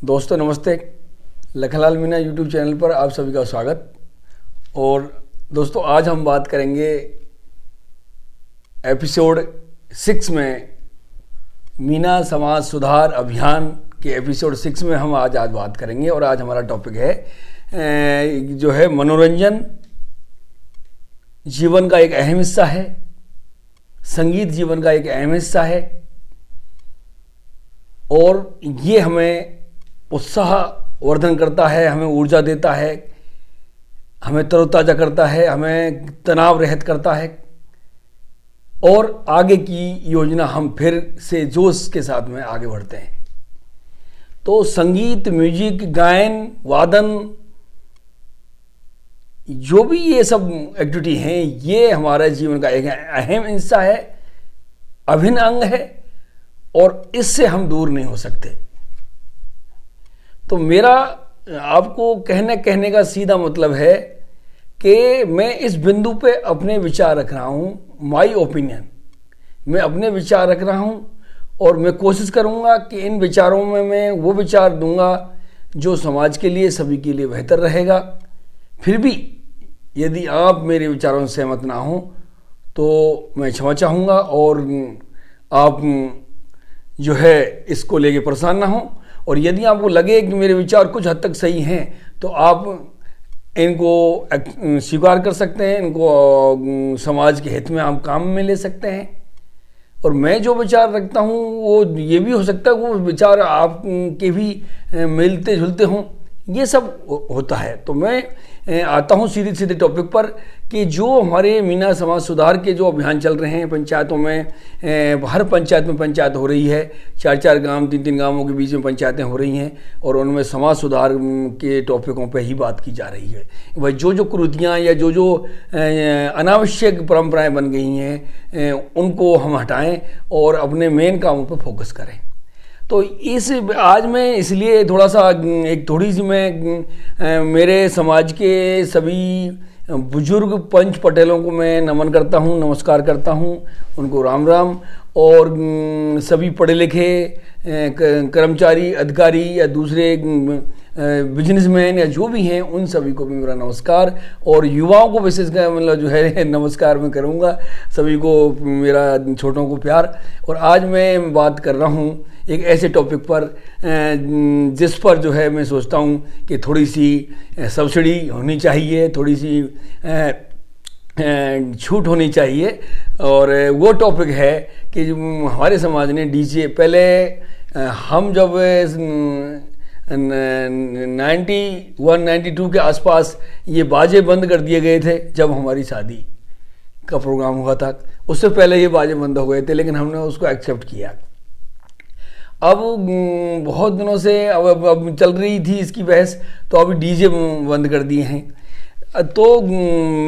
दोस्तों नमस्ते। Lakhanlal Meena YouTube channel पर आप सभी का स्वागत। और दोस्तों आज हम बात करेंगे एपिसोड 6 में मीना समाज सुधार अभियान के एपिसोड 6 में हम आज बात करेंगे। और आज हमारा टॉपिक है जो है मनोरंजन जीवन का एक अहम हिस्सा है, संगीत जीवन का एक अहम हिस्सा है और ये हमें उत्साह वर्धन करता है, हमें ऊर्जा देता है, हमें तरोताज़ा करता है, हमें तनाव रहित करता है और आगे की योजना हम फिर से जोश के साथ में आगे बढ़ते हैं। तो संगीत, म्यूजिक, गायन, वादन, जो भी ये सब एक्टिविटी हैं, ये हमारे जीवन का एक अहम हिस्सा है, अभिन्न अंग है और इससे हम दूर नहीं हो सकते। तो मेरा आपको कहने का सीधा मतलब है कि मैं इस बिंदु पे अपने विचार रख रहा हूँ, माई ओपिनियन, मैं अपने विचार रख रहा हूँ और मैं कोशिश करूँगा कि इन विचारों में मैं वो विचार दूंगा जो समाज के लिए, सभी के लिए बेहतर रहेगा। फिर भी यदि आप मेरे विचारों से सहमत ना हो तो मैं क्षमा चाहूँगा और आप जो है इसको लेके परेशान ना हो। और यदि आपको लगे कि मेरे विचार कुछ हद तक सही हैं तो आप इनको स्वीकार कर सकते हैं, इनको समाज के हित में आप काम में ले सकते हैं। और मैं जो विचार रखता हूँ वो ये भी हो सकता है वो विचार आपके भी मिलते जुलते हों, ये सब होता है। तो मैं आता हूँ सीधे टॉपिक पर कि जो हमारे मीना समाज सुधार के जो अभियान चल रहे हैं पंचायतों में, हर पंचायत में पंचायत हो रही है, 4-4 गांव, 3-3 गांवों के बीच में पंचायतें हो रही हैं और उनमें समाज सुधार के टॉपिकों पे ही बात की जा रही है। वह जो कुरीतियाँ या जो अनावश्यक परंपराएं बन गई हैं उनको हम हटाएं और अपने मेन कामों पर फोकस करें। तो आज मैं इसलिए थोड़ी सी मैं मेरे समाज के सभी बुजुर्ग पंच पटेलों को मैं नमन करता हूँ, नमस्कार करता हूँ, उनको राम राम। और सभी पढ़े लिखे कर्मचारी, अधिकारी या दूसरे बिजनेसमैन या जो भी हैं उन सभी को भी मेरा नमस्कार। और युवाओं को विशेषकर मतलब जो है नमस्कार मैं करूँगा, सभी को मेरा, छोटों को प्यार। और आज मैं बात कर रहा हूँ एक ऐसे टॉपिक पर जिस पर जो है मैं सोचता हूँ कि थोड़ी सी सब्सिडी होनी चाहिए, थोड़ी सी छूट होनी चाहिए। और वो टॉपिक है कि हमारे समाज ने डीजे, पहले हम जब 91-92 के आसपास ये बाजे बंद कर दिए गए थे जब हमारी शादी का प्रोग्राम हुआ था, उससे पहले ये बाजे बंद हो गए थे, लेकिन हमने उसको एक्सेप्ट किया। अब बहुत दिनों से अब चल रही थी इसकी बहस, तो अभी डीजे बंद कर दिए हैं। तो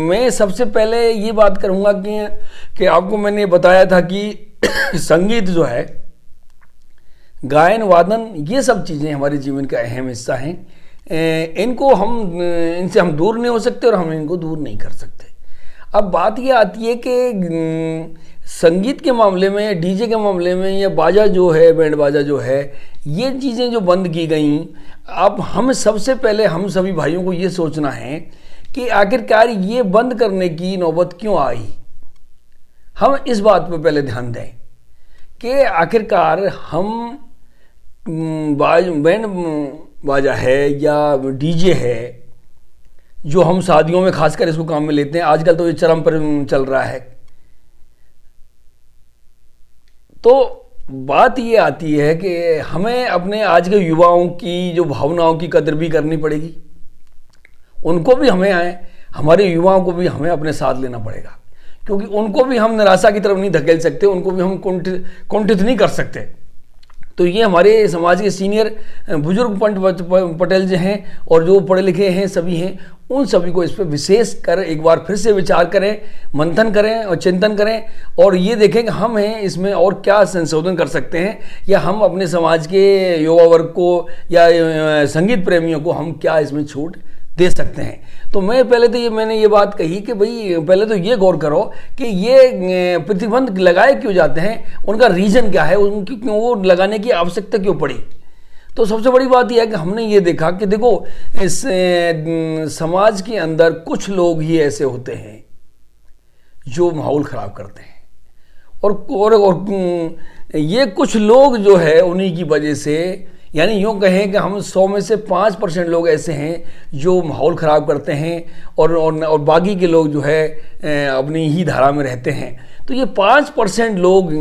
मैं सबसे पहले ये बात करूँगा कि आपको मैंने बताया था कि संगीत जो है, गायन, वादन, ये सब चीज़ें हमारे जीवन का अहम हिस्सा हैं। इनसे हम दूर नहीं हो सकते और हम इनको दूर नहीं कर सकते। अब बात ये आती है कि संगीत के मामले में, डीजे के मामले में, या बाजा जो है, बैंड बाजा जो है, ये चीज़ें जो बंद की गई, अब हम सबसे पहले हम सभी भाइयों को ये सोचना है कि आखिरकार ये बंद करने की नौबत क्यों आई। हम इस बात पर पहले ध्यान दें कि आखिरकार हम बैंड बाजा है या डीजे है जो हम शादियों में खासकर इसको काम में लेते हैं, आजकल तो ये चरम पर चल रहा है। तो बात ये आती है कि हमें अपने आज के युवाओं की जो भावनाओं की कदर भी करनी पड़ेगी, उनको भी हमारे युवाओं को भी हमें अपने साथ लेना पड़ेगा, क्योंकि उनको भी हम निराशा की तरफ नहीं धकेल सकते, उनको भी हम कुंठित नहीं कर सकते। तो ये हमारे समाज के सीनियर बुजुर्ग पंच पटेल जो हैं और जो पढ़े लिखे हैं सभी हैं, उन सभी को इस पर विशेष कर एक बार फिर से विचार करें, मंथन करें और चिंतन करें और ये देखें कि हम हैं इसमें और क्या संशोधन कर सकते हैं, या हम अपने समाज के युवा वर्ग को या संगीत प्रेमियों को हम क्या इसमें छूट दे सकते हैं। तो मैंने ये बात कही कि भाई पहले तो ये गौर करो कि ये प्रतिबंध लगाए क्यों जाते हैं, उनका रीज़न क्या है, उनकी क्यों वो लगाने की आवश्यकता क्यों पड़ी। तो सबसे बड़ी बात यह है कि हमने ये देखा कि देखो इस समाज के अंदर कुछ लोग ही ऐसे होते हैं जो माहौल ख़राब करते हैं, और ये कुछ लोग जो है उन्हीं की वजह से, यानी यूँ कहें कि हम 100 में से 5% लोग ऐसे हैं जो माहौल ख़राब करते हैं और बाकी के लोग जो है अपनी ही धारा में रहते हैं। तो ये 5% लोग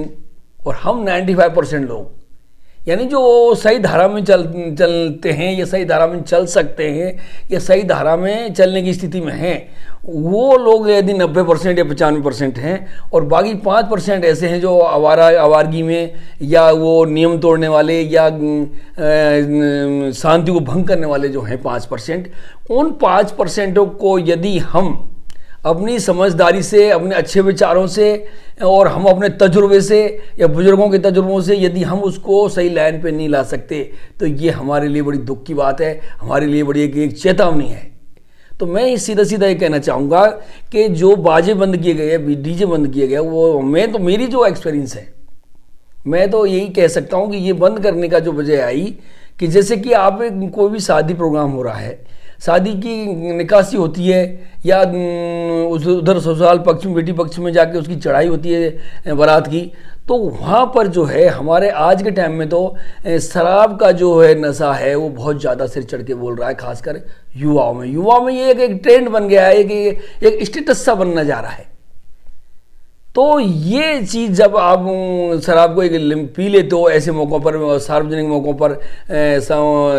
और हम 95% लोग, यानी जो सही धारा में चलते हैं या सही धारा में चल सकते हैं या सही धारा में चलने की स्थिति में हैं, वो लोग यदि 90% या 95% हैं, और बाकी 5% ऐसे हैं जो आवारगी में या वो नियम तोड़ने वाले या शांति को भंग करने वाले जो हैं 5%, उन 5% को यदि हम अपनी समझदारी से, अपने अच्छे विचारों से और हम अपने तजुर्बे से या बुजुर्गों के तजुर्बों से यदि हम उसको सही लाइन पे नहीं ला सकते, तो ये हमारे लिए बड़ी दुख की बात है, हमारे लिए बड़ी एक चेतावनी है। तो मैं सीधा सीधा ये कहना चाहूँगा कि जो बाजे बंद किए गए, डीजे बंद किए गए, वो मेरी जो एक्सपीरियंस है, मैं तो यही कह सकता हूँ कि ये बंद करने का जो वजह आई कि जैसे कि आप कोई भी शादी प्रोग्राम हो रहा है, शादी की निकासी होती है या उधर ससुराल पक्ष में, बेटी पक्ष में जाके उसकी चढ़ाई होती है बारात की, तो वहाँ पर जो है हमारे आज के टाइम में तो शराब का जो है नशा है वो बहुत ज़्यादा सिर चढ़ के बोल रहा है, खासकर युवाओं में ये एक ट्रेंड बन गया है, एक स्टेटस सा बनना जा रहा है। तो ये चीज़ जब आप शराब को एक पी लेते हो ऐसे मौक़ों पर, सार्वजनिक मौक़ों पर,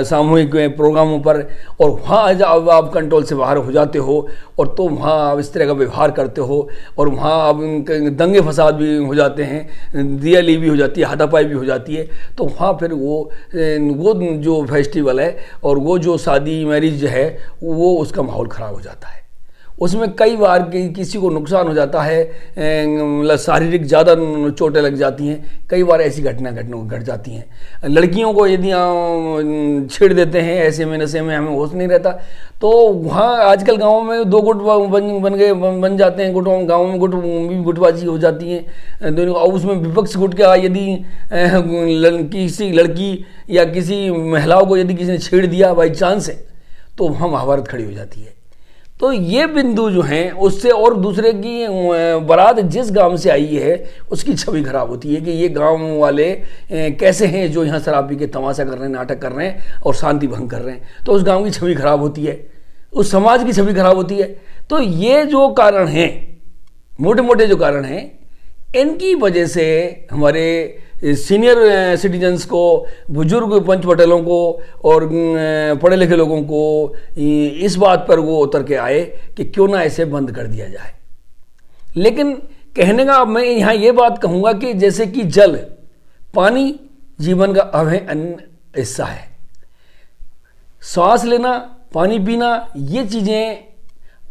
सामूहिक प्रोग्रामों पर, और वहाँ जब आप कंट्रोल से बाहर हो जाते हो और तो वहाँ आप इस तरह का व्यवहार करते हो और वहाँ आप दंगे फसाद भी हो जाते हैं, दियाली भी हो जाती है, हाथापाई भी हो जाती है, तो वहाँ फिर वो जो फेस्टिवल है और वो जो शादी मैरिज है वो उसका माहौल ख़राब हो जाता है। उसमें कई बार किसी को नुकसान हो जाता है, शारीरिक ज़्यादा चोटें लग जाती हैं, कई बार ऐसी घटनाएं घट जाती हैं। लड़कियों को यदि छेड़ देते हैं ऐसे में, नशे में, हमें होश नहीं रहता, तो वहाँ आजकल गाँव में 2 गुट बन जाते हैं, गाँव में गुटबाजी हो जाती है दोनों, और उसमें विपक्ष गुट का यदि किसी लड़की या किसी महिलाओं को यदि किसी ने छेड़ दिया बाई चांस है, तो वहाँ महाभारत खड़ी हो जाती है। तो ये बिंदु जो हैं उससे, और दूसरे की बारात जिस गांव से आई है उसकी छवि खराब होती है कि ये गांव वाले कैसे हैं जो यहाँ शराब पी के तमाशा कर रहे हैं, नाटक कर रहे हैं और शांति भंग कर रहे हैं, तो उस गांव की छवि खराब होती है, उस समाज की छवि खराब होती है। तो ये जो कारण हैं, मोटे मोटे जो कारण हैं, इनकी वजह से हमारे सीनियर सिटीजन्स को, बुजुर्ग पंच पटेलों को और पढ़े लिखे लोगों को इस बात पर वो उतर के आए कि क्यों ना ऐसे बंद कर दिया जाए। लेकिन कहने का मैं यहाँ ये बात कहूँगा कि जैसे कि जल, पानी जीवन का अभिन्न हिस्सा है, सांस लेना, पानी पीना, ये चीज़ें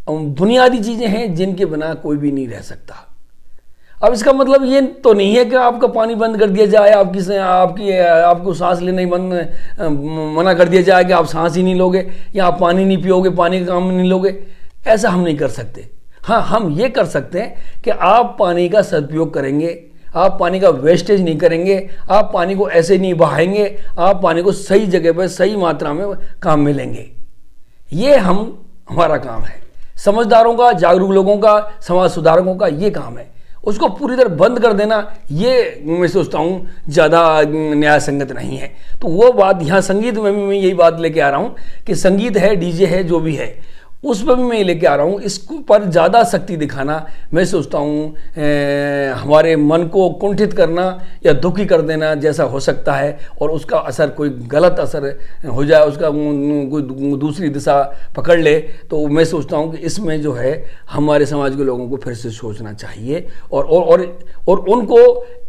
बुनियादी चीज़ें हैं जिनके बिना कोई भी नहीं रह सकता। अब इसका मतलब ये तो नहीं है कि आपका पानी बंद कर दिया जाए, आपको सांस लेना ही मना कर दिया जाए कि आप सांस ही नहीं लोगे या आप पानी नहीं पियोगे, पानी का काम नहीं लोगे। ऐसा हम नहीं कर सकते। हाँ, हम ये कर सकते हैं कि आप पानी का सदुपयोग करेंगे, आप पानी का वेस्टेज नहीं करेंगे, आप पानी को ऐसे नहीं बहाएंगे, आप पानी को सही जगह पर सही मात्रा में काम में लेंगे। ये हमारा काम है, समझदारों का, जागरूक लोगों का, समाज सुधारकों का ये काम है। उसको पूरी तरह बंद कर देना ये मैं सोचता हूँ ज़्यादा न्याय संगत नहीं है। तो वो बात यहाँ संगीत में भी मैं यही बात लेके आ रहा हूँ कि संगीत है, डीजे है, जो भी है, उस पर भी मैं लेके आ रहा हूँ। इसको पर ज़्यादा शक्ति दिखाना मैं सोचता हूँ हमारे मन को कुंठित करना या दुखी कर देना जैसा हो सकता है, और उसका असर कोई गलत असर हो जाए, उसका कोई दूसरी दिशा पकड़ ले, तो मैं सोचता हूँ कि इसमें जो है हमारे समाज के लोगों को फिर से सोचना चाहिए और उनको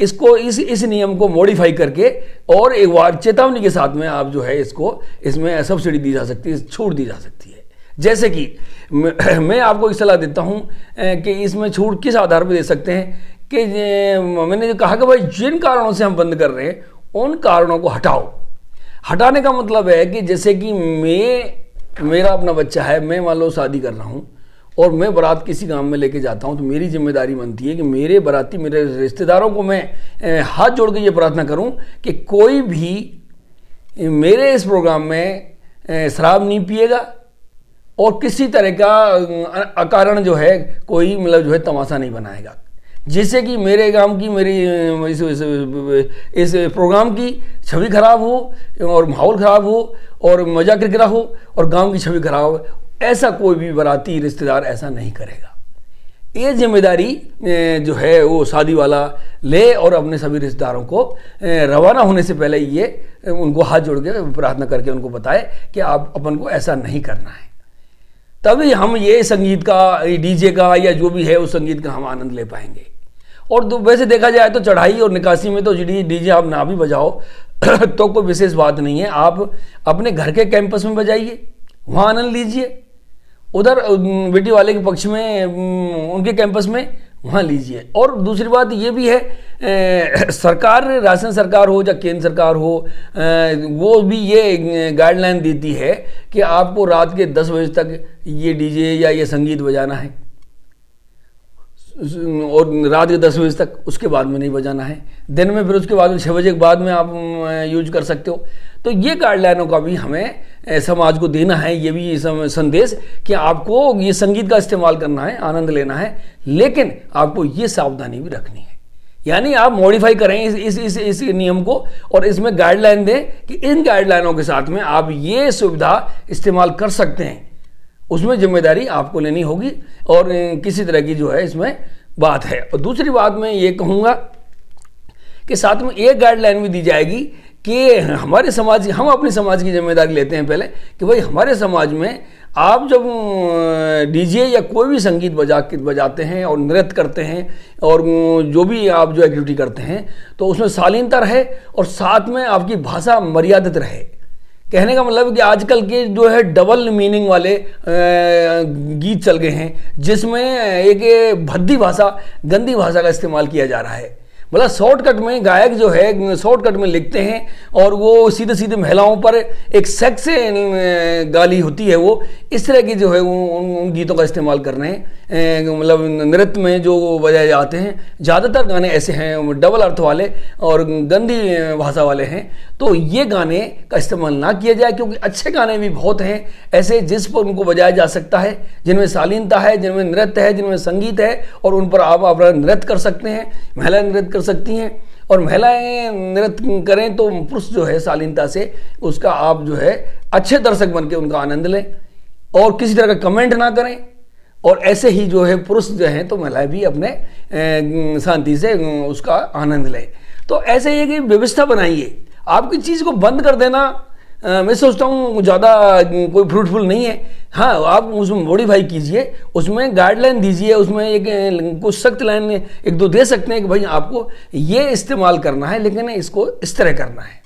इस नियम को मॉडिफाई करके और एक बार चेतावनी के साथ में आप जो है इसमें सब्सिडी दी जा सकती है, छूट दी जा सकती है। जैसे कि मैं आपको एक सलाह देता हूं कि इसमें छूट किस आधार पर दे सकते हैं कि मैंने जो कहा कि भाई जिन कारणों से हम बंद कर रहे हैं उन कारणों को हटाओ। हटाने का मतलब है कि जैसे कि मेरा अपना बच्चा है, मैं मान लो शादी कर रहा हूं और मैं बारात किसी गांव में लेके जाता हूं, तो मेरी जिम्मेदारी बनती है कि मेरे बाराती, मेरे रिश्तेदारों को मैं हाथ जोड़ के ये प्रार्थना करूं कि कोई भी मेरे इस प्रोग्राम में शराब नहीं पिएगा और किसी तरह का अकारण जो है कोई मतलब जो है तमाशा नहीं बनाएगा, जिससे कि मेरे गांव की मेरी इस प्रोग्राम की छवि खराब हो और माहौल खराब हो और मजा किरकिरा हो और गांव की छवि खराब हो। ऐसा कोई भी बाराती रिश्तेदार ऐसा नहीं करेगा। ये जिम्मेदारी जो है वो शादी वाला ले और अपने सभी रिश्तेदारों को रवाना होने से पहले ये उनको हाथ जोड़ के प्रार्थना करके उनको बताए कि आप अपन को ऐसा नहीं करना है। तभी हम ये संगीत का, डीजे का या जो भी है उस संगीत का हम आनंद ले पाएंगे। और तो वैसे देखा जाए तो चढ़ाई और निकासी में तो डीजे आप ना भी बजाओ तो कोई विशेष बात नहीं है। आप अपने घर के कैंपस में बजाइए, वहाँ आनंद लीजिए। उधर बेटी वाले के पक्ष में उनके कैंपस में वहाँ लीजिए। और दूसरी बात ये भी है, सरकार, राजस्थान सरकार हो या केंद्र सरकार हो, वो भी ये गाइडलाइन देती है कि आपको रात के 10 बजे तक ये डीजे या ये संगीत बजाना है और रात के 10 बजे तक, उसके बाद में नहीं बजाना है। दिन में फिर उसके बाद 6 बजे के बाद में आप यूज कर सकते हो। तो ये गाइडलाइनों का भी हमें समाज को देना है, ये भी संदेश कि आपको ये संगीत का इस्तेमाल करना है, आनंद लेना है, लेकिन आपको ये सावधानी भी रखनी है। यानी आप मॉडिफाई करें इस नियम को और इसमें गाइडलाइन दें कि इन गाइडलाइनों के साथ में आप ये सुविधा इस्तेमाल कर सकते हैं, उसमें जिम्मेदारी आपको लेनी होगी और किसी तरह की जो है इसमें बात है। और दूसरी बात मैं ये कहूँगा कि साथ में एक गाइडलाइन भी दी जाएगी कि हमारे समाज, हम अपने समाज की जिम्मेदारी लेते हैं पहले कि भाई हमारे समाज में आप जब डीजे या कोई भी संगीत बजाते हैं और नृत्य करते हैं और जो भी आप जो एक्टिविटी करते हैं तो उसमें शालीनता रहे और साथ में आपकी भाषा मर्यादित रहे। कहने का मतलब कि आजकल के जो है डबल मीनिंग वाले गीत चल गए हैं, जिसमें एक भद्दी भाषा, गंदी भाषा का इस्तेमाल किया जा रहा है। मतलब शॉर्टकट में गायक जो है शॉर्टकट में लिखते हैं और वो सीधे सीधे महिलाओं पर एक सेक्स गाली होती है, वो इस तरह की जो है उन गीतों का इस्तेमाल कर रहे हैं। मतलब नृत्य में जो बजाए जाते हैं ज़्यादातर गाने ऐसे हैं, डबल अर्थ वाले और गंदी भाषा वाले हैं। तो ये गाने का इस्तेमाल ना किया जाए, क्योंकि अच्छे गाने भी बहुत हैं ऐसे जिस पर उनको बजाया जा सकता है, जिनमें शालीनता है, जिनमें नृत्य है, जिनमें संगीत है और उन पर आप अपना नृत्य कर सकते हैं, महिलाएं नृत्य कर सकती हैं। और महिलाएं नृत्य करें तो पुरुष जो है शालीनता से उसका आप जो है अच्छे दर्शक बन के उनका आनंद लें और किसी तरह का कमेंट ना करें। और ऐसे ही जो है पुरुष जो हैं तो महिलाएं भी अपने शांति से उसका आनंद लें। तो ऐसे ही एक व्यवस्था बनाइए। आपकी चीज़ को बंद कर देना मैं सोचता हूँ ज़्यादा कोई फ्रूटफुल नहीं है। हाँ, आप उसमें मॉडिफाई कीजिए, उसमें गाइडलाइन दीजिए, उसमें एक कुछ सख्त लाइन एक दो दे सकते हैं कि भाई आपको ये इस्तेमाल करना है, लेकिन इसको इस तरह करना है।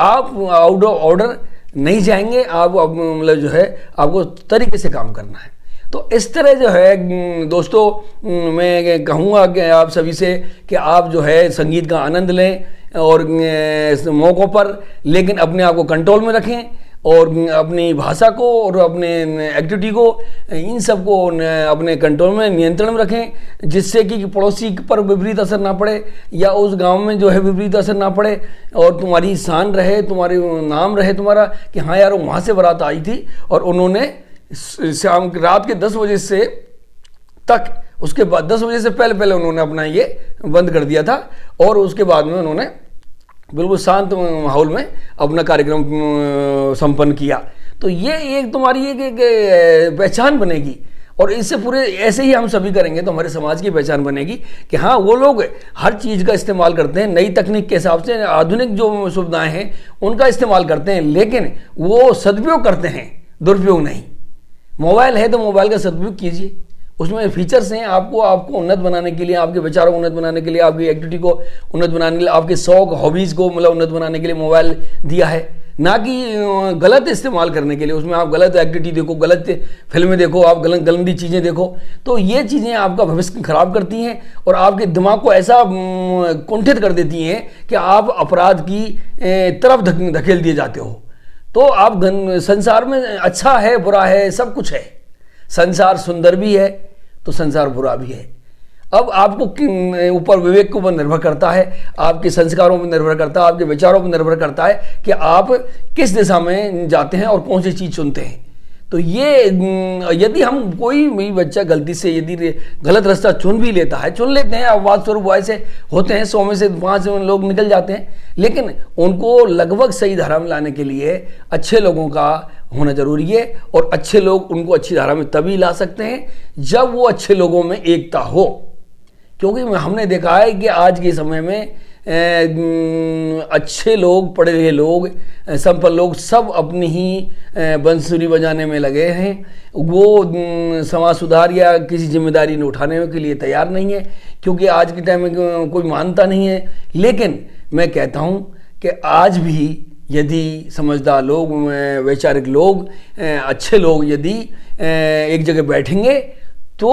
आप आउट ऑफ ऑर्डर नहीं जाएंगे, आप मतलब जो है आपको तरीके से काम करना है। तो इस तरह जो है दोस्तों मैं कहूँगा कि आप सभी से कि आप जो है संगीत का आनंद लें और मौक़ों पर, लेकिन अपने आप को कंट्रोल में रखें और अपनी भाषा को और अपने एक्टिविटी को, इन सब को अपने कंट्रोल में, नियंत्रण में रखें, जिससे कि पड़ोसी पर विपरीत असर ना पड़े या उस गांव में जो है विपरीत असर ना पड़े और तुम्हारी शान रहे, तुम्हारे नाम रहे तुम्हारा कि हाँ यार वहाँ से बारात आई थी और उन्होंने शाम रात के 10 बजे से तक, उसके बाद 10 बजे से पहले पहले उन्होंने अपना ये बंद कर दिया था और उसके बाद में उन्होंने बिल्कुल शांत माहौल में अपना कार्यक्रम संपन्न किया। तो ये एक तुम्हारी एक पहचान बनेगी और इससे पूरे ऐसे ही हम सभी करेंगे तो हमारे समाज की पहचान बनेगी कि हाँ वो लोग हर चीज़ का इस्तेमाल करते हैं, नई तकनीक के हिसाब से आधुनिक जो सुविधाएं हैं उनका इस्तेमाल करते हैं, लेकिन वो सदुपयोग करते हैं, दुरुपयोग नहीं। मोबाइल है तो मोबाइल का सदुपयोग कीजिए, उसमें फीचर्स हैं आपको उन्नत बनाने के लिए, आपके विचारों को उन्नत बनाने के लिए, आपकी एक्टिविटी को उन्नत बनाने के लिए, आपके शौक हॉबीज़ को मतलब उन्नत बनाने के लिए मोबाइल दिया है, ना कि गलत इस्तेमाल करने के लिए। उसमें आप गलत एक्टिविटी देखो, गलत फिल्में देखो, आप गंदी चीज़ें देखो, तो ये चीज़ें आपका भविष्य खराब करती हैं और आपके दिमाग को ऐसा कुंठित कर देती हैं कि आप अपराध की तरफ धकेल दिए जाते हो। तो आप संसार में अच्छा है बुरा है सब कुछ है, संसार सुंदर भी है तो संसार बुरा भी है। अब आपको ऊपर विवेक के ऊपर निर्भर करता है, आपके संस्कारों पर निर्भर करता है, आपके विचारों पर निर्भर करता है कि आप किस दिशा में जाते हैं और कौन सी चीज़ चुनते हैं। तो ये यदि हम कोई भी बच्चा गलती से यदि गलत रास्ता चुन भी लेता है, चुन लेते हैं, अपवाद स्वरूप ऐसे होते हैं, 100 में से 5 लोग निकल जाते हैं, लेकिन उनको लगभग सही धारा में लाने के लिए अच्छे लोगों का होना जरूरी है। और अच्छे लोग उनको अच्छी धारा में तभी ला सकते हैं जब वो अच्छे लोगों में एकता हो। क्योंकि हमने देखा है कि आज के समय में अच्छे लोग, पढ़े लिखे लोग, संपन्न लोग सब अपनी ही बंसुरी बजाने में लगे हैं। वो समाज सुधार या किसी जिम्मेदारी ने उठाने के लिए तैयार नहीं है, क्योंकि आज के टाइम में कोई मानता नहीं है। लेकिन मैं कहता हूँ कि आज भी यदि समझदार लोग, वैचारिक लोग, अच्छे लोग यदि एक जगह बैठेंगे तो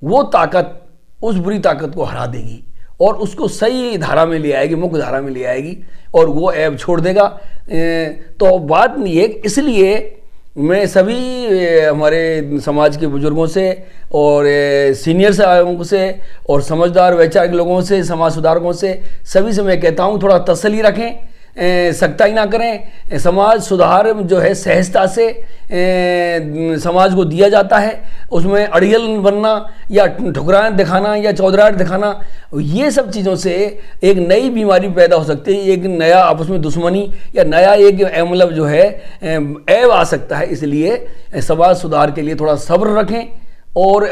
वो ताकत उस बुरी ताकत को हरा देगी और उसको सही धारा में ले आएगी, मुख्य धारा में ले आएगी और वो ऐब छोड़ देगा। तो बात नहीं है, इसलिए मैं सभी हमारे समाज के बुजुर्गों से और सीनियर से और समझदार वैचारिक लोगों से, समाज सुधारकों से, सभी से मैं कहता हूँ थोड़ा तसल्ली रखें, सख्ताई ना करें। समाज सुधार जो है सहजता से समाज को दिया जाता है, उसमें अड़ियल बनना या ठुकराहट दिखाना या चौधराहट दिखाना, ये सब चीज़ों से एक नई बीमारी पैदा हो सकती है, एक नया आपस में दुश्मनी या नया एक मतलब जो है ऐब आ सकता है। इसलिए समाज सुधार के लिए थोड़ा सब्र रखें और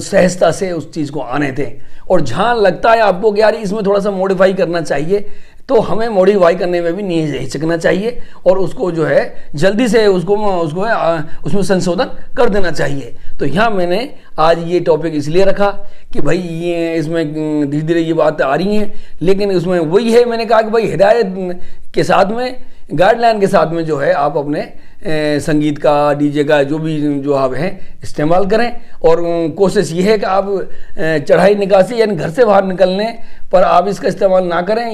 सहजता से उस चीज़ को आने दें। और जहाँ लगता है आपको कि यार इसमें थोड़ा सा मॉडिफाई करना चाहिए, तो हमें मॉडिफाई करने में भी नहीं हिचकना चाहिए और उसको जो है जल्दी से उसमें संशोधन कर देना चाहिए। तो यहाँ मैंने आज ये टॉपिक इसलिए रखा कि भाई ये इसमें धीरे धीरे ये बात आ रही हैं, लेकिन उसमें वही है, मैंने कहा कि भाई हिदायत के साथ में, गाइडलाइन के साथ में जो है आप अपने संगीत का, डीजे का जो आप हैं इस्तेमाल करें। और कोशिश ये है कि आप चढ़ाई निकासी यानी घर से बाहर निकलने पर आप इसका इस्तेमाल ना करें।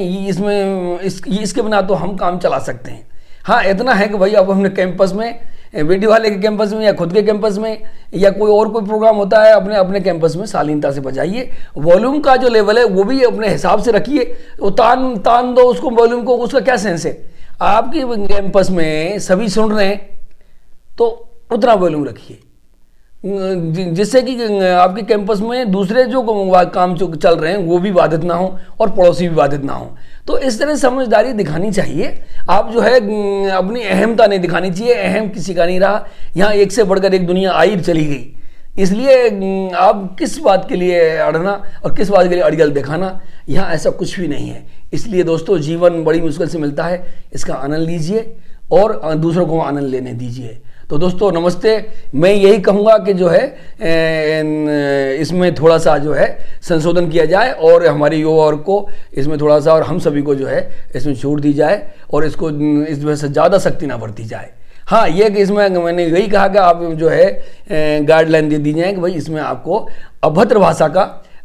इसके बिना तो हम काम चला सकते हैं। हाँ, इतना है कि भाई आप अपने कैंपस में, बेटी वाले के कैंपस में या खुद के कैंपस में या कोई प्रोग्राम होता है, अपने कैंपस में शालीनता से बजाइए। वॉल्यूम का जो लेवल है वो भी अपने हिसाब से रखिए। वो तान दो उसको, वॉल्यूम को, उसका क्या सेंस है। आपके कैंपस में सभी सुन रहे हैं तो उतना वॉल्यूम रखिए जिससे कि आपके कैंपस में दूसरे जो काम चल रहे हैं वो भी बाधित ना हो और पड़ोसी भी बाधित ना हो। तो इस तरह समझदारी दिखानी चाहिए। आप जो है अपनी अहमता नहीं दिखानी चाहिए, अहम किसी का नहीं रहा। यहाँ एक से बढ़कर एक दुनिया आई चली गई, इसलिए आप किस बात के लिए अड़ना और किस बात के लिए अड़ियल दिखाना, यहाँ ऐसा कुछ भी नहीं है। इसलिए दोस्तों, जीवन बड़ी मुश्किल से मिलता है, इसका आनंद लीजिए और दूसरों को आनंद लेने दीजिए। तो दोस्तों नमस्ते। मैं यही कहूँगा कि जो है इसमें थोड़ा सा जो है संशोधन किया जाए और हमारे युवा वर्ग को इसमें थोड़ा सा और हम सभी को जो है इसमें छूट दी जाए और इसको इसमें से ज़्यादा सख्ती ना बरती जाए। हाँ, ये कि इसमें मैंने यही कहा कि आप जो है गाइडलाइन दे दी जाए कि भाई इसमें आपको अभद्र भाषा का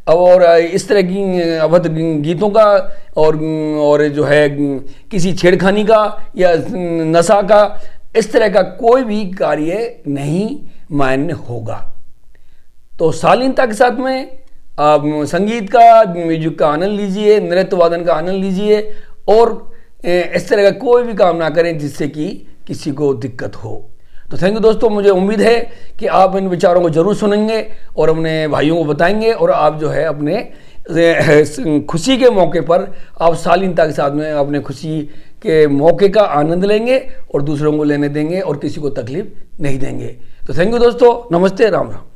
और इस तरह की अभद्र गीतों का और जो है किसी छेड़खानी का या नशा का, इस तरह का कोई भी कार्य नहीं मान्य होगा। तो शालीनता के साथ में आप संगीत का, म्यूजिक का आनंद लीजिए, नृत्य वादन का आनंद लीजिए और इस तरह का कोई भी काम ना करें जिससे कि किसी को दिक्कत हो। तो थैंक यू दोस्तों। मुझे उम्मीद है कि आप इन विचारों को जरूर सुनेंगे और अपने भाइयों को बताएंगे और आप जो है अपने खुशी के मौके पर आप शालीनता के साथ में अपने खुशी के मौके का आनंद लेंगे और दूसरों को लेने देंगे और किसी को तकलीफ नहीं देंगे। तो थैंक यू दोस्तों, नमस्ते, राम राम।